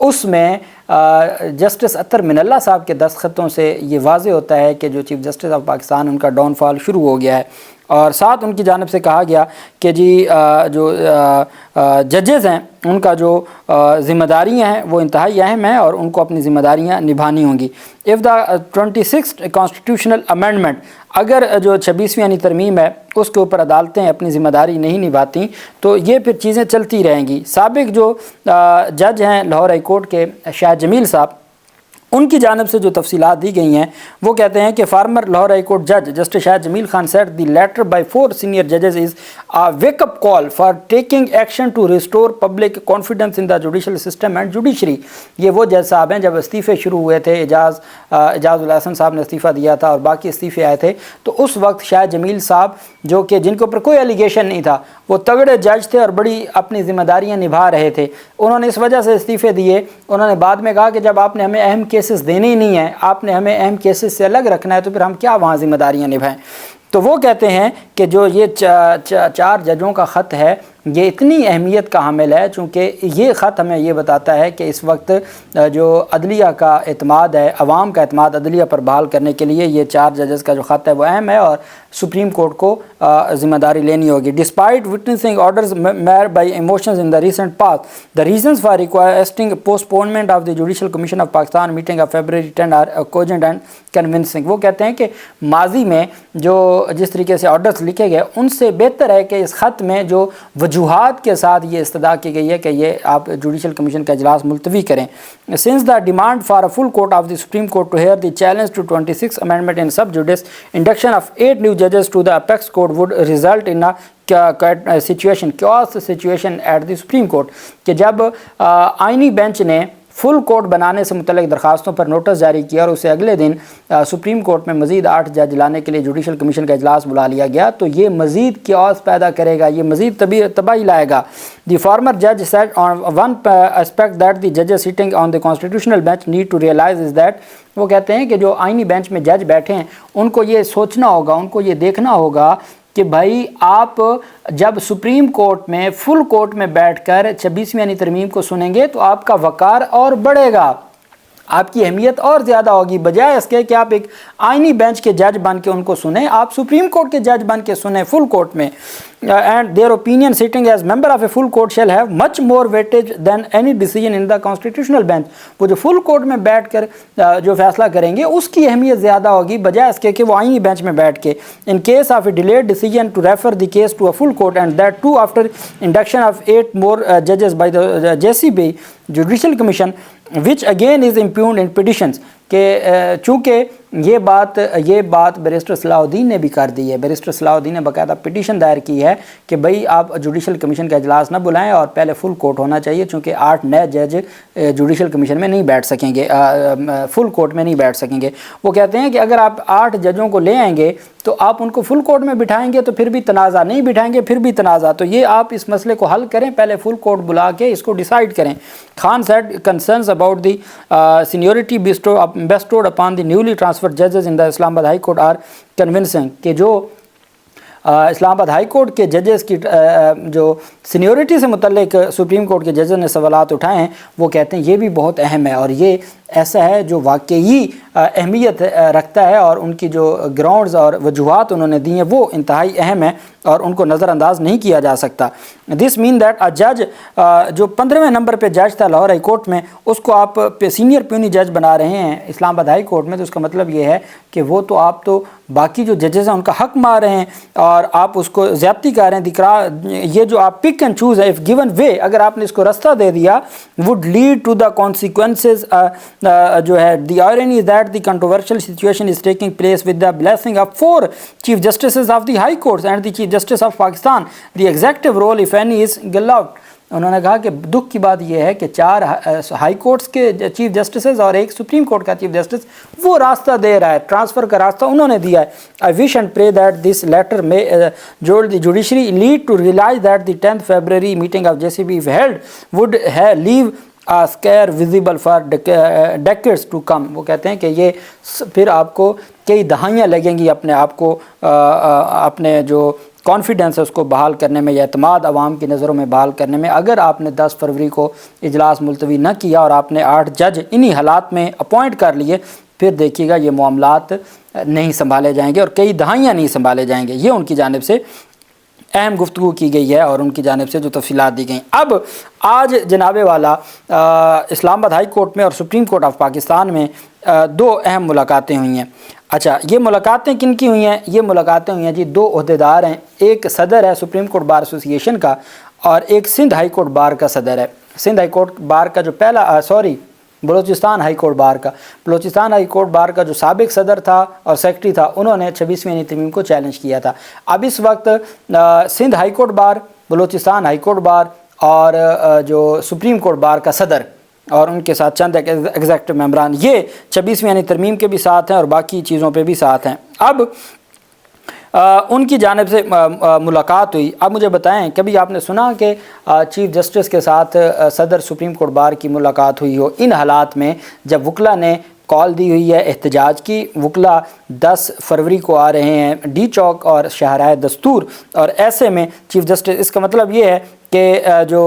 اس میں جسٹس اطہر من اللہ صاحب کے دستخطوں سے یہ واضح ہوتا ہے کہ جو چیف جسٹس آف پاکستان ان کا ڈاؤن فال شروع ہو گیا ہے، اور ساتھ ان کی جانب سے کہا گیا کہ جی جو ججز ہیں ان کا جو ذمہ داریاں ہیں وہ انتہائی اہم ہیں اور ان کو اپنی ذمہ داریاں نبھانی ہوں گی۔ If the 26th constitutional amendment, اگر جو 26ویں یعنی ترمیم ہے اس کے اوپر عدالتیں اپنی ذمہ داری نہیں نبھاتی تو یہ پھر چیزیں چلتی رہیں گی۔ سابق جو جج ہیں لاہور ہائی کورٹ کے شاہد جمیل صاحب، ان کی جانب سے جو تفصیلات دی گئی ہیں وہ کہتے ہیں کہ فارمر لاہور ہائی کورٹ جج justice Shahid Jamil Khan said the letter by 4 senior judges is a wake up call for taking action to restore public confidence in the judicial system and judiciary۔ یہ وہ جج صاحب ہیں، جب استعفے شروع ہوئے تھے، اعجاز الحسن صاحب نے استعفیٰ دیا تھا اور باقی استعفے آئے تھے، تو اس وقت شاہد جمیل صاحب جو کہ جن کے اوپر کوئی ایلیگیشن نہیں تھا، وہ تگڑے جج تھے اور بڑی اپنی ذمہ داریاں نبھا رہے تھے، انہوں نے اس وجہ سے استعفے دیے۔ انہوں نے بعد میں کہا کہ جب آپ نے ہمیں اہم کیسز دینے ہی نہیں ہیں، آپ نے ہمیں اہم کیسز سے الگ رکھنا ہے، تو پھر ہم کیا وہاں ذمہ داریاں نبھائیں۔ تو وہ کہتے ہیں کہ جو یہ 4 ججوں کا خط ہے یہ اتنی اہمیت کا حامل ہے، چونکہ یہ خط ہمیں یہ بتاتا ہے کہ اس وقت جو عدلیہ کا اعتماد ہے، عوام کا اعتماد عدلیہ پر بحال کرنے کے لیے یہ 4 ججز کا جو خط ہے وہ اہم ہے اور سپریم کورٹ کو ذمہ داری لینی ہوگی۔ Despite witnessing orders marred by emotions in the recent past, the reasons for requesting postponement of the judicial commission of Pakistan meeting of February 10 are cogent and convincing. وہ کہتے ہیں کہ ماضی میں جو جس طریقے سے آرڈرز لکھے گئے ان سے بہتر ہے کہ اس خط میں جو وجوہات کے ساتھ یہ استدعا کی گئی ہے کہ یہ آپ جوڈیشل کمیشن کا اجلاس ملتوی کریں۔ Since the demand for a full court of the supreme court to hear the challenge to 26 amendment in sub judice, induction of 8 new ججز to the apex court would result in situation chaos situation at the supreme court, کہ جب آئینی bench نے full court بنانے سے متعلق درخواستوں پر notice جاری کیا اور اسے اگلے دن سپریم کورٹ میں مزید 8 جج لانے کے لیے جوڈیشل کمیشن کا اجلاس بلا لیا گیا، تو یہ مزید کیوس پیدا کرے گا، یہ مزید تباہی لائے گا۔ دی فارمر جج sad on one aspect that the ججز sitting on the constitutional bench need to realise is that, وہ کہتے ہیں کہ جو آئینی بینچ میں جج بیٹھے ہیں ان کو یہ سوچنا ہوگا، ان کو یہ دیکھنا ہوگا کہ بھائی آپ جب سپریم کورٹ میں فل کورٹ میں بیٹھ کر 26ویں یعنی ترمیم کو سنیں گے تو آپ کا وقار اور بڑھے گا، آپ کی اہمیت اور زیادہ ہوگی، بجائے اس کے کہ آپ ایک آئینی بینچ کے جج بن کے ان کو سنیں، آپ سپریم کورٹ کے جج بن کے سنیں فل کورٹ میں۔ and their opinion sitting as member of a full court shall have much more weightage than any decision in the constitutional bench۔ وہ جو فل کورٹ میں بیٹھ کر جو فیصلہ کریں گے اس کی اہمیت زیادہ ہوگی بجائے اس کے کہ وہ آئینی بینچ میں بیٹھ کے۔ in case of a delayed decision to refer the case to a full court and that too after induction of 8 more judges by the JCB Judicial Commission which again is impugned in petitions، کہ چونکہ یہ بات barrister صلاح الدین نے بھی کر دی ہے، barrister صلاح الدین نے باقاعدہ پٹیشن دائر کی ہے کہ بھئی آپ جوڈیشل کمیشن کا اجلاس نہ بلائیں اور پہلے فل کورٹ ہونا چاہیے، چونکہ 8 نئے جج جوڈیشل کمیشن میں نہیں بیٹھ سکیں گے، فل کورٹ میں نہیں بیٹھ سکیں گے۔ وہ کہتے ہیں کہ اگر آپ 8 ججوں کو لے آئیں گے تو آپ ان کو فل کورٹ میں بٹھائیں گے تو پھر بھی تنازع، نہیں بٹھائیں گے پھر بھی تنازع، تو یہ آپ اس مسئلے کو حل کریں، پہلے فل کورٹ بلا کے اس کو ڈیسائیڈ کریں۔ Khan said concerns about the seniority bestowed upon the newly transferred judges in the Islamabad High Court are convincing، کہ جو اسلام آباد ہائی کورٹ کے ججز کی جو سینیورٹی سے متعلق سپریم کورٹ کے ججز نے سوالات اٹھائے ہیں وہ کہتے ہیں یہ بھی بہت اہم ہے اور یہ ایسا ہے جو واقعی اہمیت رکھتا ہے اور ان کی جو گراؤنڈز اور وجوہات انہوں نے دی ہیں وہ انتہائی اہم ہیں اور ان کو نظر انداز نہیں کیا جا سکتا۔ دس مین دیٹ اے جج جو 15ویں نمبر پہ جج تھا لاہور ہائی کورٹ میں، اس کو آپ سینئر پیونی جج بنا رہے ہیں اسلام آباد ہائی کورٹ میں، تو اس کا مطلب یہ ہے کہ وہ تو آپ تو باقی جو ججز ہیں ان کا حق مار رہے ہیں اور آپ اس کو زیادتی کر رہے ہیں۔ یہ جو آپ پک اینڈ چوز ہے، اف گیون وے، اگر آپ نے اس کو رستہ دے دیا would lead to the consequences, جو ہے the irony is that the controversial situation is taking place with the blessing of 4 chief justices of the high courts and the chief justice of Pakistan, the executive role if any is gull out. انہوں نے کہا کہ دکھ کی بات یہ ہے کہ 4 ہائی کورٹس کے چیف جسٹسز اور ایک سپریم کورٹ کا چیف جسٹس وہ راستہ دے رہا ہے، ٹرانسفر کا راستہ انہوں نے دیا ہے۔ I wish and pray that this letter میں the judiciary lead to realise that the 10 February meeting of JCB if held would leave a scare visible for decades to come۔ وہ کہتے ہیں کہ یہ پھر آپ کو کئی دہائیاں لگیں گی اپنے آپ کو اپنے جو کانفیڈنس ہے اس کو بحال کرنے میں یا اعتماد عوام کی نظروں میں بحال کرنے میں. اگر آپ نے 10 فروری کو اجلاس ملتوی نہ کیا اور آپ نے 8 جج انہی حالات میں اپوائنٹ کر لیے، پھر دیکھیے گا یہ معاملات نہیں سنبھالے جائیں گے اور کئی دہائیاں نہیں سنبھالے جائیں گے. یہ ان کی جانب سے اہم گفتگو کی گئی ہے اور ان کی جانب سے جو تفصیلات دی گئیں. اب آج جناب والا اسلام آباد ہائی کورٹ میں اور سپریم کورٹ آف پاکستان میں 2 اہم ملاقاتیں ہوئی ہیں. اچھا، یہ ملاقاتیں کن کی ہوئی ہیں؟ یہ ملاقاتیں ہوئی ہیں جی 2 عہدیدار ہیں. ایک صدر ہے سپریم کورٹ بار ایسوسی ایشن کا اور ایک سندھ ہائی کورٹ بار کا صدر ہے. سندھ ہائی کورٹ بار کا جو بلوچستان ہائی کورٹ بار کا جو سابق صدر تھا اور سیکرٹری تھا، انہوں نے 26ویں ترمیم کو چیلنج کیا تھا. اب اس وقت Sindh high court bar, Balochistan high court bar اور جو سپریم کورٹ بار کا صدر اور ان کے ساتھ چند ایگزیکٹو ممبران، یہ 26ویں ترمیم کے بھی ساتھ ہیں اور باقی چیزوں پہ بھی ساتھ ہیں. اب ان کی جانب سے ملاقات ہوئی. اب مجھے بتائیں، کبھی آپ نے سنا کہ چیف جسٹس کے ساتھ صدر سپریم کورٹ بار کی ملاقات ہوئی ہو ان حالات میں جب وکلا نے کال دی ہوئی ہے احتجاج کی؟ وکلا 10 فروری کو آ رہے ہیں ڈی چوک اور شاہراہ دستور، اور ایسے میں چیف جسٹس، اس کا مطلب یہ ہے کہ جو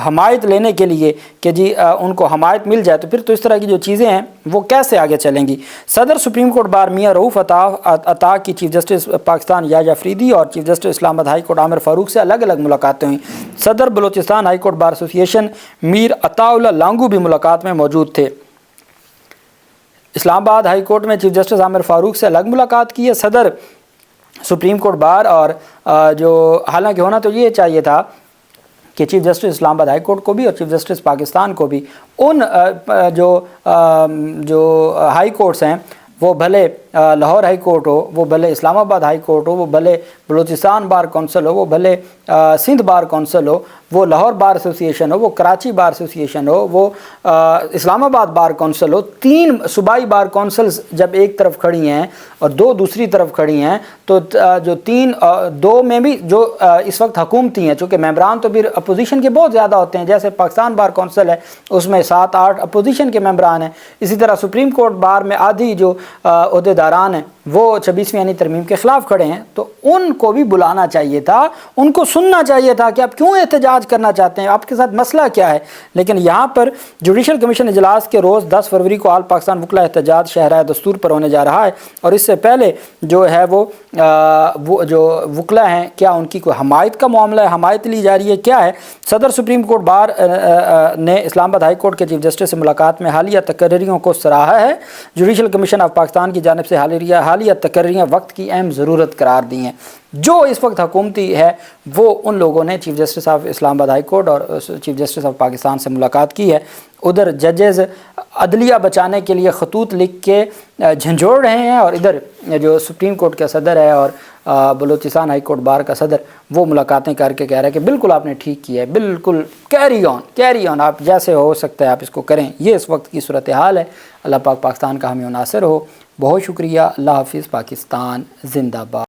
حمایت لینے کے لیے کہ جی ان کو حمایت مل جائے، تو پھر تو اس طرح کی جو چیزیں ہیں وہ کیسے آگے چلیں گی؟ صدر سپریم کورٹ بار میاں رؤوف عطا کی چیف جسٹس پاکستان یحییٰ افریدی اور چیف جسٹس اسلام آباد ہائی کورٹ عامر فاروق سے الگ الگ ملاقاتیں ہوئیں. صدر بلوچستان ہائی کورٹ بار ایسوسی ایشن میر عطا اللہ لانگو بھی ملاقات میں موجود تھے. اسلام آباد ہائی کورٹ میں چیف جسٹس عامر فاروق سے الگ ملاقات کی ہے. صدر سپریم کورٹ بار اور جو حالانکہ ہونا تو یہ چاہیے تھا کہ چیف جسٹس اسلام آباد ہائی کورٹ کو بھی اور چیف جسٹس پاکستان کو بھی ان جو ہائی کورٹس ہیں، وہ بھلے لاہور ہائی کورٹ ہو، وہ بھلے اسلام آباد ہائی کورٹ ہو، وہ بھلے بلوچستان بار کونسل ہو، وہ بھلے سندھ بار کونسل ہو، وہ لاہور بار ایسوسی ایشن ہو، وہ کراچی بار ایسوسی ایشن ہو، وہ اسلام آباد بار کونسل ہو، 3 صوبائی بار کونسلز جب ایک طرف کھڑی ہیں اور 2 دوسری طرف کھڑی ہیں، تو جو 2 میں بھی جو اس وقت حکومتی ہیں، چونکہ ممبران تو پھر اپوزیشن کے بہت زیادہ ہوتے ہیں، جیسے پاکستان بار کونسل ہے اس میں 7-8 اپوزیشن کے ممبران ہیں. اسی طرح سپریم کورٹ بار میں آدھی جو عہدیداران ہیں وہ 26ویں ترمیم کے خلاف کھڑے ہیں. تو ان کو بھی بلانا چاہیے تھا، ان کو سننا چاہیے تھا کہ آپ کیوں احتجاج کرنا چاہتے ہیں، آپ کے ساتھ مسئلہ کیا ہے. لیکن یہاں پر جوڈیشل کمیشن اجلاس کے روز 10 فروری کو آل پاکستان وکلا احتجاج شاہراہ دستور پر ہونے جا رہا ہے، اور اس سے پہلے جو ہے وہ جو وکلا ہیں، کیا ان کی کوئی حمایت کا معاملہ ہے، حمایت لی جا رہی ہے، کیا ہے؟ صدر سپریم کورٹ بار نے اسلام آباد ہائی کورٹ کے چیف جسٹس سے ملاقات میں حالیہ تقرریوں کو سراہا ہے. جوڈیشل کمیشن آف پاکستان کی جانب سے حالیہ تقرریاں وقت کی اہم ضرورت قرار دی ہیں. جو اس وقت حکومتی ہے وہ ان لوگوں نے چیف جسٹس آف اسلام آباد ہائی کورٹ اور چیف جسٹس آف پاکستان سے ملاقات کی ہے. ادھر ججز عدلیہ بچانے کے لیے خطوط لکھ کے جھنجھوڑ رہے ہیں، اور ادھر جو سپریم کورٹ کا صدر ہے اور بلوچستان ہائی کورٹ بار کا صدر وہ ملاقاتیں کر کے کہہ رہے ہیں کہ بالکل آپ نے ٹھیک کیا ہے، بالکل کیری آن، آپ جیسے ہو سکتا ہے آپ اس کو کریں. یہ اس وقت کی صورتحال ہے. اللہ پاک پاکستان کا حامی و ناصر ہو. بہت شکریہ. اللہ حافظ. پاکستان زندہ باد.